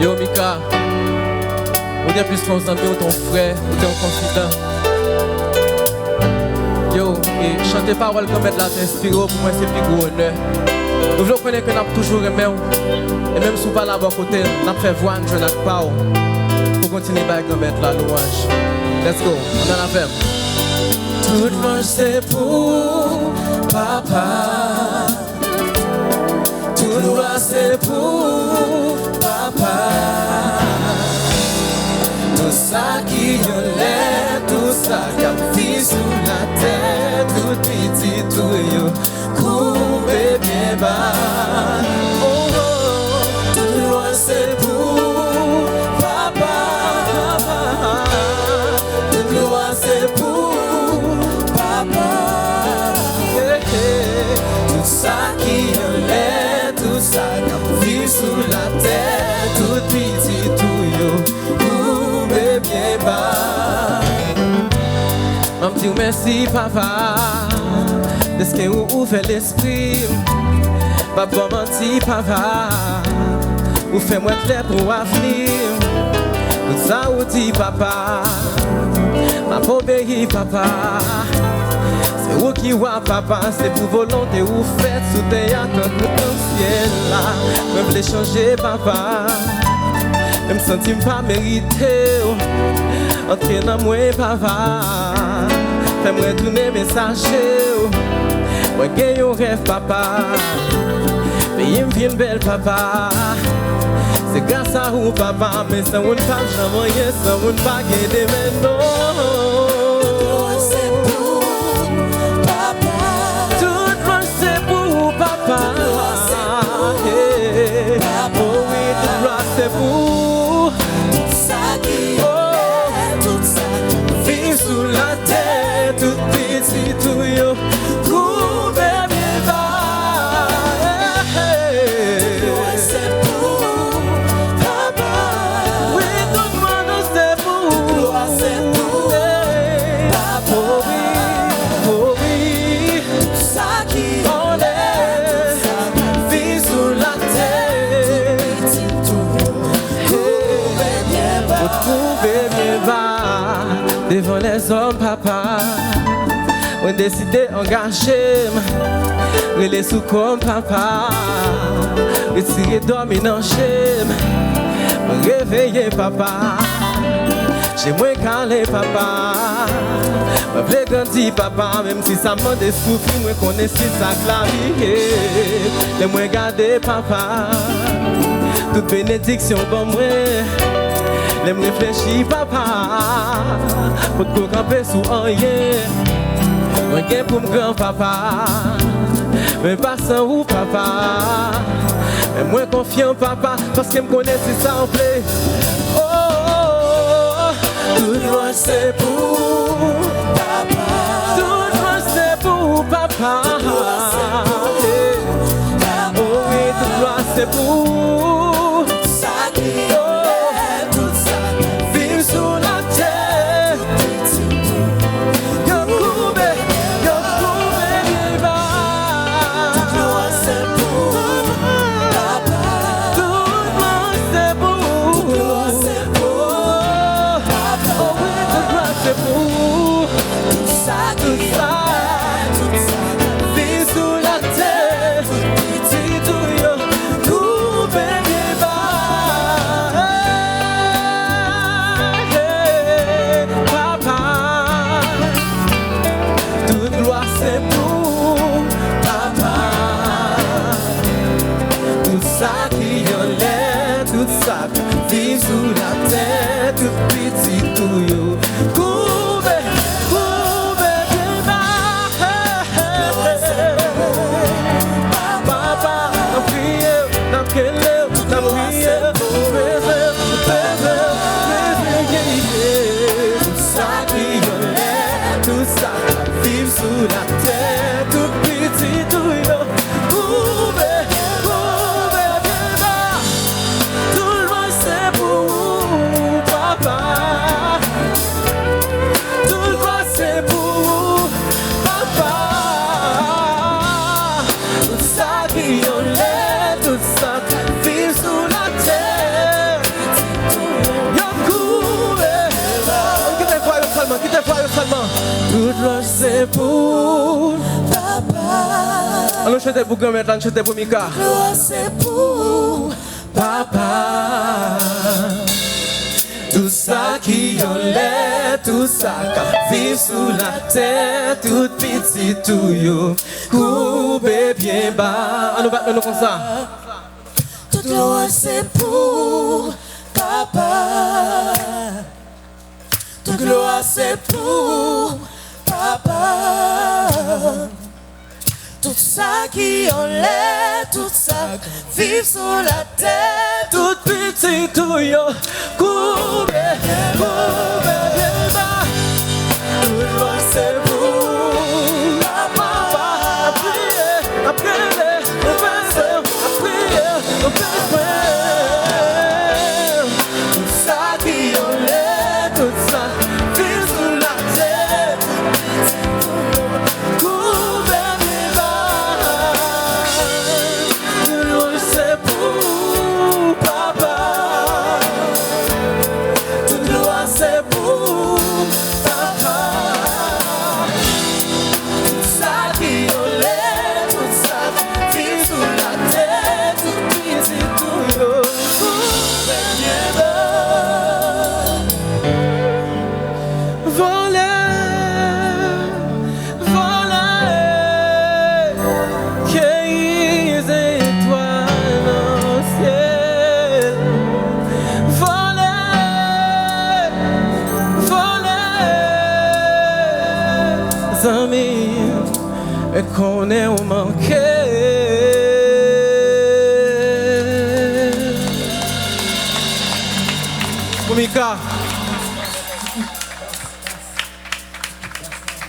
Yo Mika, ou bien plus ton ami ou ton frère, ou ton confident. Yo, et chanter parole comme être là t'inspire, pour moi c'est plus gros honneur. Nous voulons connaître que nous avons toujours aimé, et même si nous ne pas là bas côté, nous avons fait voir un jeune avec Pao pour continuer à mettre la louange. Let's go, on en a fait. Toute louange c'est pour Papa. Toute louange c'est pour Papa. Tout ça qui y'en tout ça qui vit sous la terre, tout petit, tout yo, coupé bien bas. Oh oh, toute louange c'est pour Papa. Toute louange c'est pour Papa. Tout ça qui y'en tout ça qui vit sous la terre, tout petit, tout yo, bien bas. Je dis merci papa de ce que vous ouvrez l'esprit. Papa menti papa, vous faites moi clair pour l'avenir. Tout ça vous dit papa, ma obéi papa. C'est vous qui voit papa, c'est pour volonté vous faites sous terre comme le ciel là. Me voulez changer papa. Je me sens pas mérité. Entrez dans moi, papa. Fais-moi tourner messager. Moi, j'ai un rêve, papa. Pays me vient belle, papa. C'est grâce à vous, papa. Mais ça ne va jamais rien, ça ne va pas gagner maintenant. C'est pour papa. Tout le c'est pour papa. Oh oui, tout le c'est pour. Sous la terre, tout petit, tout yo, couvert bien bas. C'est pour papa. Oui, tout le monde c'est pour. C'est pour papa. Oh oui, oh oui. Tout ça qui en est, vit sous la terre, tout petit, tout yo, couvert bien bas. Couvert bien bas. Devant les hommes, papa, on décide d'engager, les sous comme papa, retirer dormir dans chez, me réveiller, papa, j'ai moins calé, papa, me voulais grandir, papa, même si ça m'a des souffrir, moi connais si ça clavier, les moins garder, papa, toute bénédiction pour moi. L'aime réfléchir, papa, pour te camper sous rien. Moi, j'ai pour mon grand-papa, mais pas sans vous, papa. Mais moi, confiant, papa, parce que me connaît si ça en plaît. Oh, oh, oh, tout loin, c'est pour papa. Tout loin, c'est pour papa. Oh, oui, tout loin, c'est pour ça qui sous la terre, tout petit, tout yo, couvert, couvert bien bas. Papa, n'a prié, n'a qu'elle, n'a prié, tout ça qui y'en tout ça, vivre sous la terre, tout petit, tout yo, couvert, couvert bien bas. Tout le monde c'est pour Toute gloire c'est pour Papa. allons chanter pour grand-mère, allons chanter pour Mika. Gloire c'est pour Papa. Tout ça qui en l'air, tout ça qui vit sous la terre, tout petit tout yo, coupé bien bas. On nous bat nous comme ça. toute gloire c'est pour Papa. Toute gloire c'est pour Papa. Tout ça qui en l'air, tout ça qui vit sous la terre, Tout petit tout yo, coupé bien bas. Tout gloire c'est pour Papa. Prier, prier, tout ça qui en l'air, tout ça vit sous la terre, couvert bien bas. Tout gloire c'est pour Papa. Tout gloire c'est pour Papa. Tout ça qui en l'air, tout ça vit sous la terre, tout petit tout yo, couvert bien bas. Voler, voler, cueillir les étoiles au ciel. Voler, voler, amis, et qu'on est au manqué. Mika.